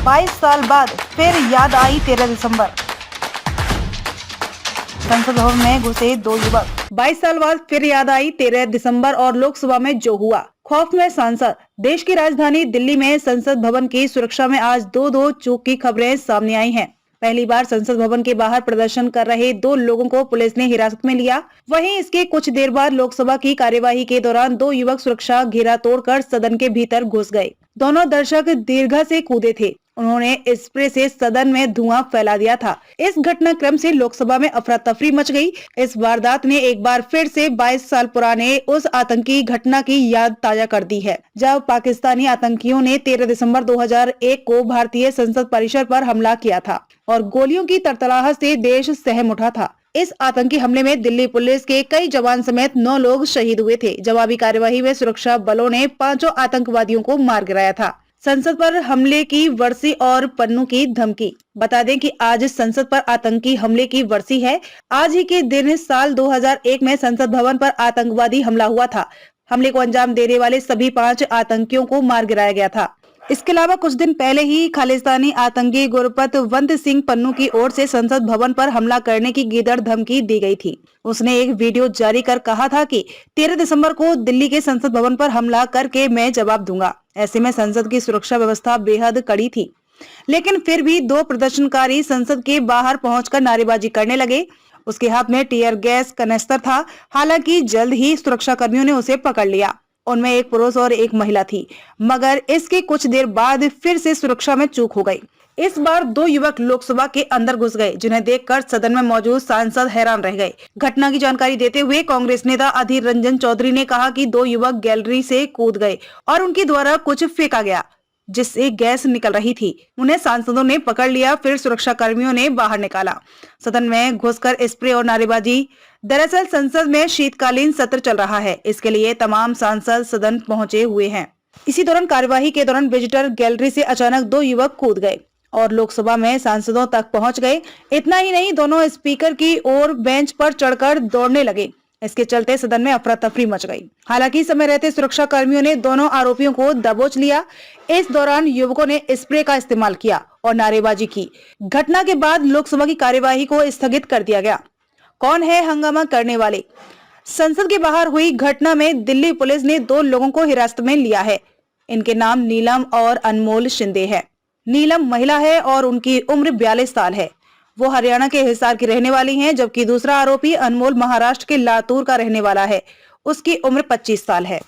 22 साल बाद फिर याद आई 13 दिसंबर। संसद भवन में घुसे दो युवक। 22 साल बाद फिर याद आई 13 दिसंबर और लोकसभा में जो हुआ। खौफ में सांसद। देश की राजधानी दिल्ली में संसद भवन की सुरक्षा में आज दो चूक की खबरें सामने आई हैं। पहली बार संसद भवन के बाहर प्रदर्शन कर रहे दो लोगों को पुलिस ने हिरासत में लिया। वहीं इसके कुछ देर बाद लोकसभा की कार्यवाही के दौरान दो युवक सुरक्षा घेरा तोड़कर सदन के भीतर घुस गए। दोनों दर्शक दीर्घा से कूदे थे। उन्होंने स्प्रे से सदन में धुआं फैला दिया था। इस घटनाक्रम से लोकसभा में अफरा तफरी मच गई। इस वारदात ने एक बार फिर से 22 साल पुराने उस आतंकी घटना की याद ताजा कर दी है, जब पाकिस्तानी आतंकियों ने 13 दिसंबर 2001 को भारतीय संसद परिसर पर हमला किया था और गोलियों की तड़तड़ाहट से देश सहम उठा था। इस आतंकी हमले में दिल्ली पुलिस के कई जवान समेत 9 लोग शहीद हुए थे। जवाबी कार्यवाही में सुरक्षा बलों ने 5 आतंकवादियों को मार गिराया था। संसद पर हमले की वर्षी और पन्नू की धमकी। बता दें कि आज संसद पर आतंकी हमले की वर्षी है। आज ही के दिन साल 2001 में संसद भवन पर आतंकवादी हमला हुआ था। हमले को अंजाम देने वाले सभी 5 आतंकियों को मार गिराया गया था। इसके अलावा कुछ दिन पहले ही खालिस्तानी आतंकी गुरपतवंत सिंह पन्नू की ओर से संसद भवन पर हमला करने की गीदड़ धमकी दी गई थी। उसने एक वीडियो जारी कर कहा था कि 13 दिसंबर को दिल्ली के संसद भवन पर हमला करके मैं जवाब दूंगा। ऐसे में संसद की सुरक्षा व्यवस्था बेहद कड़ी थी, लेकिन फिर भी 2 प्रदर्शनकारी संसद के बाहर पहुंचकर नारेबाजी करने लगे। उसके हाथ में टीयर गैस कनेस्टर था। हालांकि जल्द ही सुरक्षा कर्मियों ने उसे पकड़ लिया। उनमें एक पुरुष और एक महिला थी, मगर इसके कुछ देर बाद फिर से सुरक्षा में चूक हो गई। इस बार 2 युवक लोकसभा के अंदर घुस गए, जिन्हें देखकर सदन में मौजूद सांसद हैरान रह गए। घटना की जानकारी देते हुए कांग्रेस नेता अधीर रंजन चौधरी ने कहा कि 2 युवक गैलरी से कूद गए और उनके द्वारा कुछ फेंका गया, जिससे गैस निकल रही थी। उन्हें सांसदों ने पकड़ लिया, फिर सुरक्षा कर्मियों ने बाहर निकाला। सदन में घुसकर स्प्रे और नारेबाजी। दरअसल संसद में शीतकालीन सत्र चल रहा है, इसके लिए तमाम सांसद सदन पहुंचे हुए हैं। इसी दौरान कार्यवाही के दौरान विजिटर गैलरी से अचानक 2 युवक कूद गए और लोकसभा में सांसदों तक पहुंच गए। इतना ही नहीं, दोनों स्पीकर की ओर बेंच पर चढ़कर दौड़ने लगे। इसके चलते सदन में अफरा तफरी मच गई। हालांकि समय रहते सुरक्षा कर्मियों ने दोनों आरोपियों को दबोच लिया। इस दौरान युवकों ने स्प्रे का इस्तेमाल किया और नारेबाजी की। घटना के बाद लोकसभा की कार्यवाही को स्थगित कर दिया गया। कौन है हंगामा करने वाले? संसद के बाहर हुई घटना में दिल्ली पुलिस ने 2 लोगों को हिरासत में लिया है। इनके नाम नीलम और अनमोल शिंदे है। नीलम महिला है और उनकी उम्र 42 साल है। वो हरियाणा के हिसार की रहने वाली हैं, जबकि दूसरा आरोपी अनमोल महाराष्ट्र के लातूर का रहने वाला है। उसकी उम्र 25 साल है।